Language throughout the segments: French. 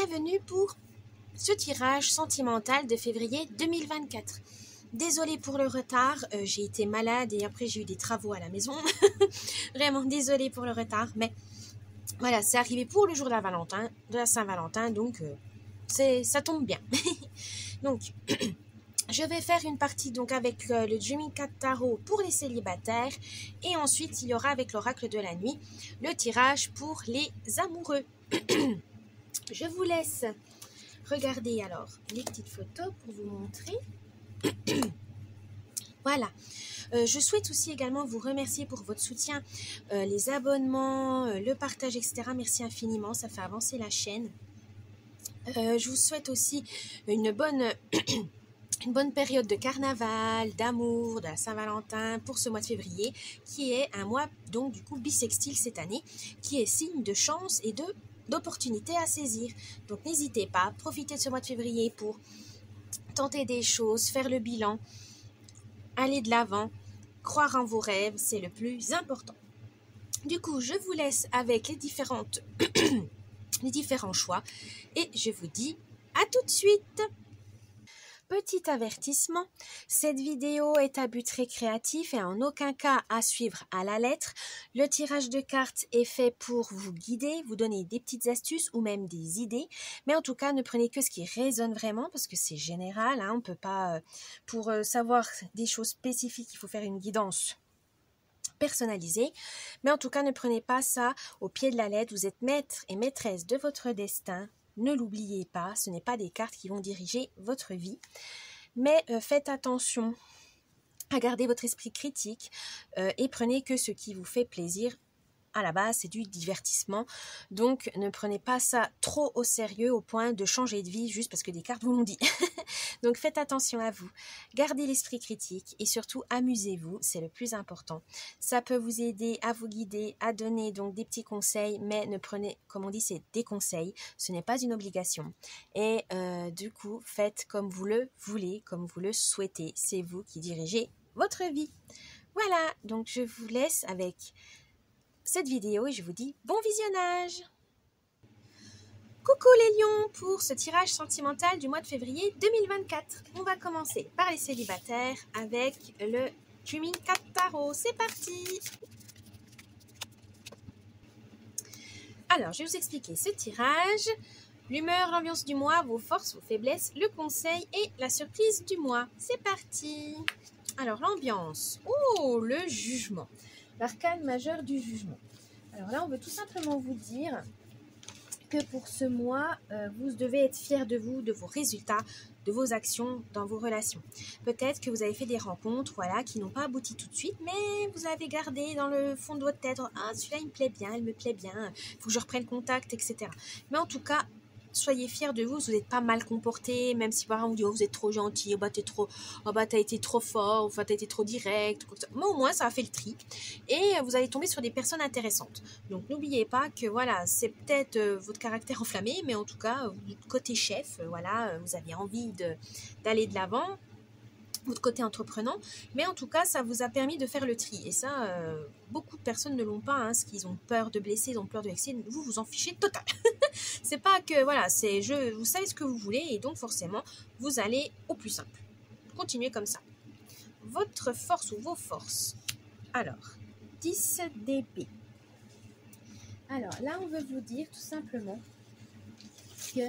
bienvenue pour ce tirage sentimental de février 2024. Désolée pour le retard, j'ai été malade et après j'ai eu des travaux à la maison. Vraiment désolée pour le retard, mais voilà, c'est arrivé pour le jour de la Saint-Valentin, donc ça tombe bien. Donc, je vais faire une partie donc avec le Dreaming Cat Tarot pour les célibataires et ensuite il y aura avec l'oracle de la nuit le tirage pour les amoureux. Je vous laisse regarder alors les petites photos pour vous montrer. Voilà. Je souhaite aussi également vous remercier pour votre soutien, les abonnements, le partage, etc. Merci infiniment, ça fait avancer la chaîne. Je vous souhaite aussi une bonne période de carnaval, d'amour, de la Saint-Valentin pour ce mois de février, qui est un mois donc du coup bissextile cette année, qui est signe de chance et d'opportunités à saisir. Donc n'hésitez pas, profitez de ce mois de février pour tenter des choses, faire le bilan, aller de l'avant, croire en vos rêves, c'est le plus important. Du coup, je vous laisse avec les différents choix et je vous dis à tout de suite. Petit avertissement, cette vidéo est à but récréatif et en aucun cas à suivre à la lettre. Le tirage de cartes est fait pour vous guider, vous donner des petites astuces ou même des idées. Mais en tout cas, ne prenez que ce qui résonne vraiment parce que c'est général. On ne peut pas, pour savoir des choses spécifiques, il faut faire une guidance personnalisée. Mais en tout cas, ne prenez pas ça au pied de la lettre. Vous êtes maître et maîtresse de votre destin. Ne l'oubliez pas, ce n'est pas des cartes qui vont diriger votre vie. Mais faites attention à garder votre esprit critique et prenez que ce qui vous fait plaisir. À la base, c'est du divertissement. Donc, ne prenez pas ça trop au sérieux au point de changer de vie juste parce que des cartes vous l'ont dit. Donc, faites attention à vous. Gardez l'esprit critique et surtout, amusez-vous. C'est le plus important. Ça peut vous aider à vous guider, à donner donc des petits conseils, mais ne prenez, comme on dit, c'est des conseils. Ce n'est pas une obligation. Et du coup, faites comme vous le voulez, comme vous le souhaitez. C'est vous qui dirigez votre vie. Voilà, donc je vous laisse avec cette vidéo et je vous dis bon visionnage. Coucou les lions pour ce tirage sentimental du mois de février 2024. On va commencer par les célibataires avec le Dreaming Cat Tarot. C'est parti. Alors, je vais vous expliquer ce tirage. L'humeur, l'ambiance du mois, vos forces, vos faiblesses, le conseil et la surprise du mois. C'est parti. Alors, l'ambiance. Oh, le jugement. L'arcane majeur du jugement. Alors là, on veut tout simplement vous dire que pour ce mois, vous devez être fiers de vous, de vos résultats, de vos actions dans vos relations. Peut-être que vous avez fait des rencontres qui n'ont pas abouti tout de suite, mais vous avez gardé dans le fond de votre tête « Ah, celui-là, il me plaît bien, elle me plaît bien, il faut que je reprenne contact, etc. » Mais en tout cas, soyez fiers de vous, vous n'êtes pas mal comporté, même si par exemple on dit oh, vous êtes trop gentil, t'as été trop fort, enfin t'as été trop direct, mais au moins ça a fait le tri et vous allez tomber sur des personnes intéressantes. Donc n'oubliez pas que voilà, c'est peut-être votre caractère enflammé, mais en tout cas, côté chef, vous avez envie d'aller de l'avant, votre côté entreprenant, mais en tout cas, ça vous a permis de faire le tri. Et ça, beaucoup de personnes ne l'ont pas, parce qu'ils ont peur de blesser, ils ont peur de vexer. Vous vous en fichez total. C'est pas que, vous savez ce que vous voulez, et donc forcément, vous allez au plus simple. Continuez comme ça. Votre force ou vos forces. Alors, 10 d'épée. Alors, là, on veut vous dire tout simplement que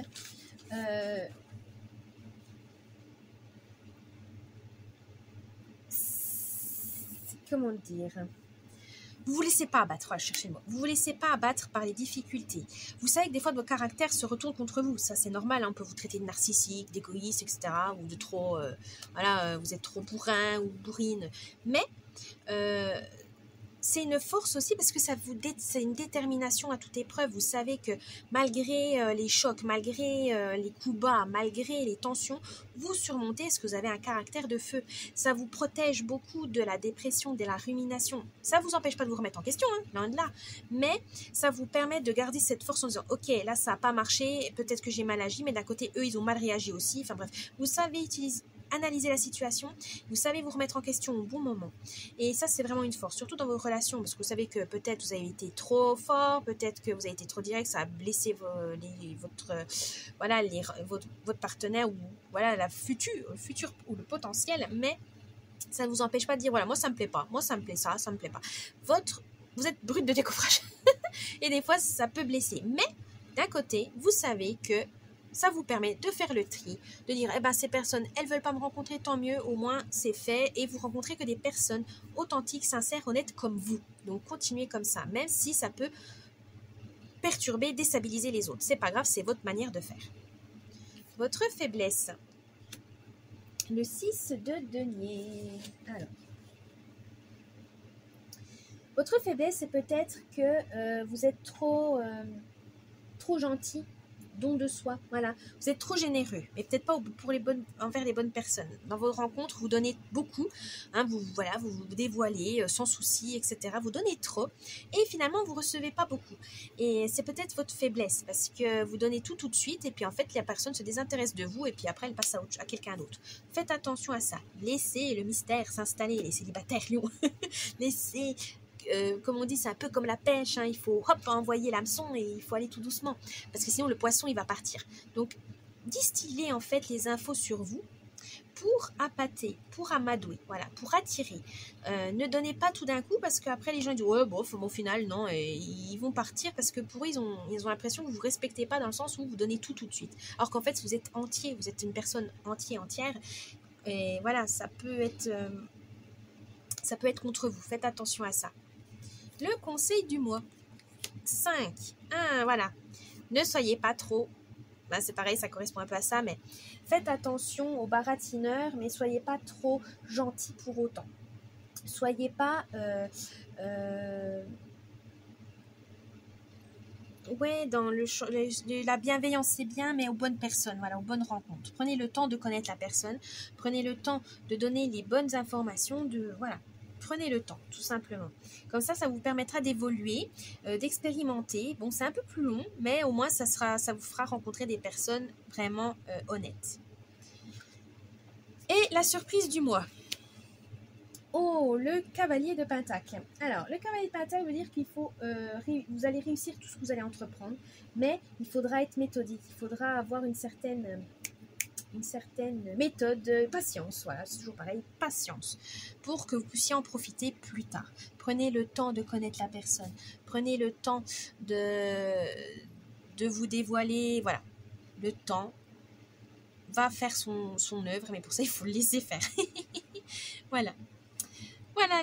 comment dire, vous vous laissez pas abattre, cherchez le mot. Vous vous laissez pas abattre par les difficultés. Vous savez que des fois votre caractère se retourne contre vous, ça c'est normal, on peut vous traiter de narcissique, d'égoïste, etc. ou de trop, vous êtes trop bourrin ou bourrine. Mais c'est une force aussi parce que c'est une détermination à toute épreuve. Vous savez que malgré les chocs, malgré les coups bas, malgré les tensions, vous surmontez parce que vous avez un caractère de feu. Ça vous protège beaucoup de la dépression, de la rumination. Ça ne vous empêche pas de vous remettre en question, loin de là. Mais ça vous permet de garder cette force en disant « Ok, là, ça n'a pas marché, peut-être que j'ai mal agi, mais d'un côté, eux, ils ont mal réagi aussi. » Enfin bref, vous savez analyser la situation, vous savez vous remettre en question au bon moment. Et ça, c'est vraiment une force, surtout dans vos relations, parce que vous savez que peut-être vous avez été trop fort, peut-être que vous avez été trop direct, ça a blessé votre partenaire ou voilà, le futur ou le potentiel, mais ça ne vous empêche pas de dire, voilà, moi ça me plaît pas, moi ça me plaît ça me plaît pas. Vous êtes brut de décoffrage. Et des fois, ça peut blesser. Mais d'un côté, vous savez que ça vous permet de faire le tri, de dire, eh ben, ces personnes, elles veulent pas me rencontrer, tant mieux, au moins c'est fait. Et vous rencontrez que des personnes authentiques, sincères, honnêtes comme vous. Donc continuez comme ça, même si ça peut perturber, déstabiliser les autres. C'est pas grave, c'est votre manière de faire. Votre faiblesse. Le 6 de denier. Alors. Votre faiblesse, c'est peut-être que vous êtes trop gentil, don de soi, voilà. Vous êtes trop généreux, mais peut-être pas envers les bonnes personnes. Dans vos rencontres, vous donnez beaucoup, hein, vous vous dévoilez sans souci, etc. Vous donnez trop, et finalement, vous recevez pas beaucoup. Et c'est peut-être votre faiblesse, parce que vous donnez tout de suite, et puis en fait, la personne se désintéresse de vous, et puis après, elle passe à quelqu'un d'autre. Faites attention à ça. Laissez le mystère s'installer, les célibataires lions. Laissez... comme on dit, c'est un peu comme la pêche, hein, il faut envoyer l'hameçon et il faut aller tout doucement, parce que sinon le poisson il va partir. Donc distillez en fait les infos sur vous pour appâter, pour amadouer, voilà, pour attirer. Ne donnez pas tout d'un coup, parce qu'après les gens disent ouais bon au final non, et ils vont partir parce que pour eux ils ont l'impression que vous ne respectez pas, dans le sens où vous donnez tout de suite, alors qu'en fait vous êtes entier, vous êtes une personne entière, et voilà, ça peut être contre vous. Faites attention à ça. Le conseil du mois. 5. Voilà. Ne soyez pas trop... Ben, c'est pareil, ça correspond un peu à ça, mais faites attention aux baratineurs, mais soyez pas trop gentils pour autant. Soyez pas... Ouais, dans la bienveillance, c'est bien, mais aux bonnes personnes, voilà, aux bonnes rencontres. Prenez le temps de connaître la personne, prenez le temps de donner les bonnes informations, voilà. Prenez le temps, tout simplement. Comme ça vous permettra d'évoluer, d'expérimenter. Bon, c'est un peu plus long, mais au moins, ça vous fera rencontrer des personnes vraiment honnêtes. Et la surprise du mois. Oh, le cavalier de Pentacle. Alors, le cavalier de Pentacle veut dire qu'il faut, vous allez réussir tout ce que vous allez entreprendre, mais il faudra être méthodique. Il faudra avoir une certaine méthode, patience, voilà, c'est toujours pareil, patience, pour que vous puissiez en profiter plus tard. Prenez le temps de connaître la personne, prenez le temps de vous dévoiler, voilà, le temps va faire son œuvre, mais pour ça, il faut le laisser faire. Voilà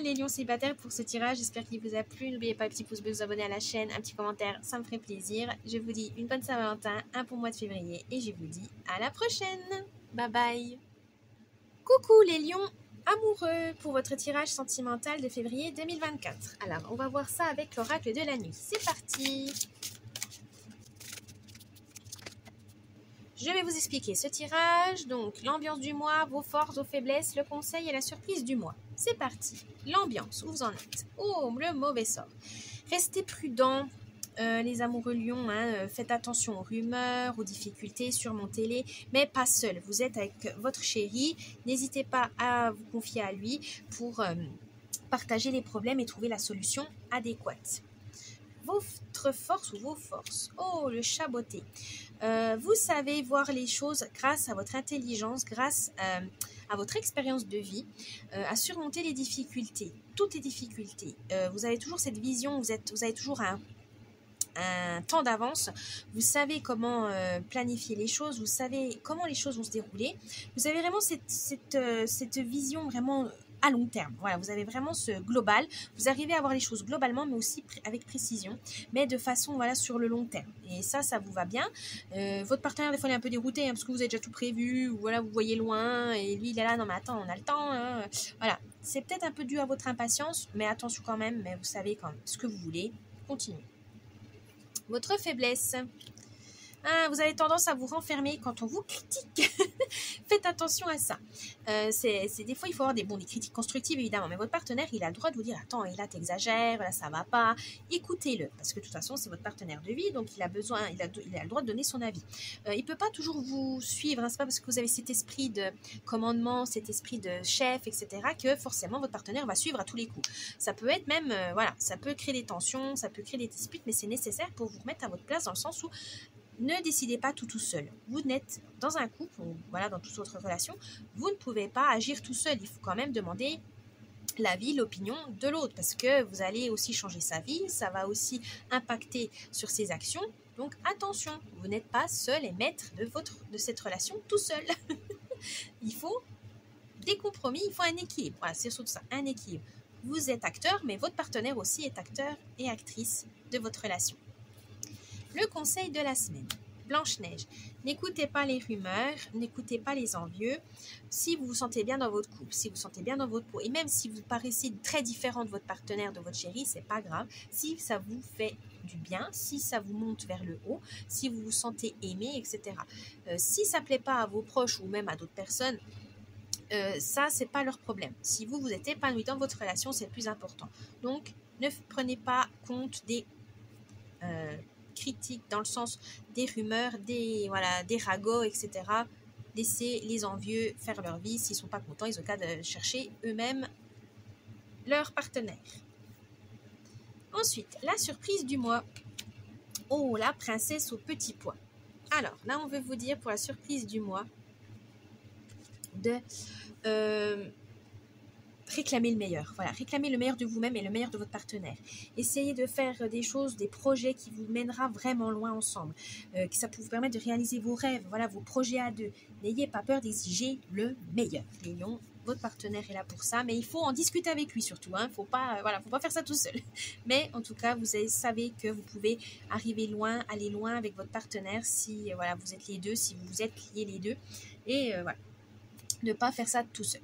les lions célibataires pour ce tirage, j'espère qu'il vous a plu. N'oubliez pas le petit pouce bleu, vous abonner à la chaîne, un petit commentaire, ça me ferait plaisir. Je vous dis une bonne Saint-Valentin, un bon mois de février, et je vous dis à la prochaine. Bye bye. Coucou les lions amoureux pour votre tirage sentimental de février 2024. Alors, on va voir ça avec l'oracle de la nuit. C'est parti. Je vais vous expliquer ce tirage, donc l'ambiance du mois, vos forces, vos faiblesses, le conseil et la surprise du mois. C'est parti. L'ambiance, où vous en êtes? Oh, le mauvais sort. Restez prudents, les amoureux lions, hein, faites attention aux rumeurs, aux difficultés, surmontez-les, mais pas seul. Vous êtes avec votre chéri, n'hésitez pas à vous confier à lui pour partager les problèmes et trouver la solution adéquate. Votre force ou vos forces. Oh, le chat botté. Vous savez voir les choses grâce à votre intelligence, grâce à votre expérience de vie, à surmonter les difficultés, toutes les difficultés. Vous avez toujours cette vision, vous avez toujours un temps d'avance, vous savez comment planifier les choses, vous savez comment les choses vont se dérouler, vous avez vraiment cette vision vraiment à long terme. Voilà, vous avez vraiment ce global, vous arrivez à voir les choses globalement, mais aussi avec précision, mais de façon, voilà, sur le long terme. Et ça vous va bien. Votre partenaire, des fois, il est un peu dérouté, hein, parce que vous avez déjà tout prévu, ou voilà, vous voyez loin, et lui, il est là, non mais attends, on a le temps, hein. Voilà, c'est peut-être un peu dû à votre impatience, mais attention quand même, mais vous savez quand même ce que vous voulez, continuez. Votre faiblesse. Ah, vous avez tendance à vous renfermer quand on vous critique. Faites attention à ça. Des fois, il faut avoir des critiques constructives, évidemment. Mais votre partenaire, il a le droit de vous dire, attends, et là, t'exagères, là, ça va pas. Écoutez-le. Parce que de toute façon, c'est votre partenaire de vie. Donc, il a le droit de donner son avis. Il peut pas toujours vous suivre. Hein, c'est pas parce que vous avez cet esprit de commandement, cet esprit de chef, etc., que forcément, votre partenaire va suivre à tous les coups. Ça peut être même, voilà, ça peut créer des tensions, ça peut créer des disputes, mais c'est nécessaire pour vous remettre à votre place dans le sens où ne décidez pas tout seul. Vous n'êtes dans un couple, ou voilà, dans toute autre relation, vous ne pouvez pas agir tout seul. Il faut quand même demander l'avis, l'opinion de l'autre, parce que vous allez aussi changer sa vie, ça va aussi impacter sur ses actions. Donc attention, vous n'êtes pas seul et maître de cette relation tout seul. Il faut des compromis, il faut un équilibre. Voilà, c'est surtout ça, un équilibre. Vous êtes acteur, mais votre partenaire aussi est acteur et actrice de votre relation. Le conseil de la semaine. Blanche-Neige. N'écoutez pas les rumeurs, n'écoutez pas les envieux. Si vous vous sentez bien dans votre couple, si vous vous sentez bien dans votre peau, et même si vous paraissez très différent de votre partenaire, de votre chéri, c'est pas grave. Si ça vous fait du bien, si ça vous monte vers le haut, si vous vous sentez aimé, etc. Si ça plaît pas à vos proches ou même à d'autres personnes, ça, c'est pas leur problème. Si vous êtes épanoui dans votre relation, c'est le plus important. Donc, ne prenez pas compte des critiques dans le sens des rumeurs, des ragots, etc. Laissez les envieux faire leur vie. S'ils sont pas contents, ils ont qu'à de chercher eux-mêmes leur partenaire. Ensuite, la surprise du mois. Oh, la princesse au petit pois. Alors, là, on veut vous dire pour la surprise du mois de réclamez le meilleur. Voilà, réclamez le meilleur de vous-même et le meilleur de votre partenaire. Essayez de faire des choses, des projets qui vous mènera vraiment loin ensemble. Que ça peut vous permettre de réaliser vos rêves, voilà, vos projets à deux. N'ayez pas peur d'exiger le meilleur. Les lions, votre partenaire est là pour ça, mais il faut en discuter avec lui surtout. Hein. Faut pas faire ça tout seul. Mais en tout cas, vous savez que vous pouvez arriver loin, aller loin avec votre partenaire si vous êtes les deux, si vous vous êtes liés les deux. Et voilà, ne pas faire ça tout seul.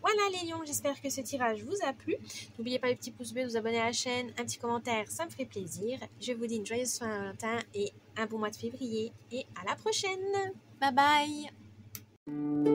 Voilà les lions, j'espère que ce tirage vous a plu. N'oubliez pas le petit pouce bleu, de vous abonner à la chaîne, un petit commentaire, ça me ferait plaisir. Je vous dis une joyeuse Saint-Valentin et un bon mois de février. Et à la prochaine. Bye bye.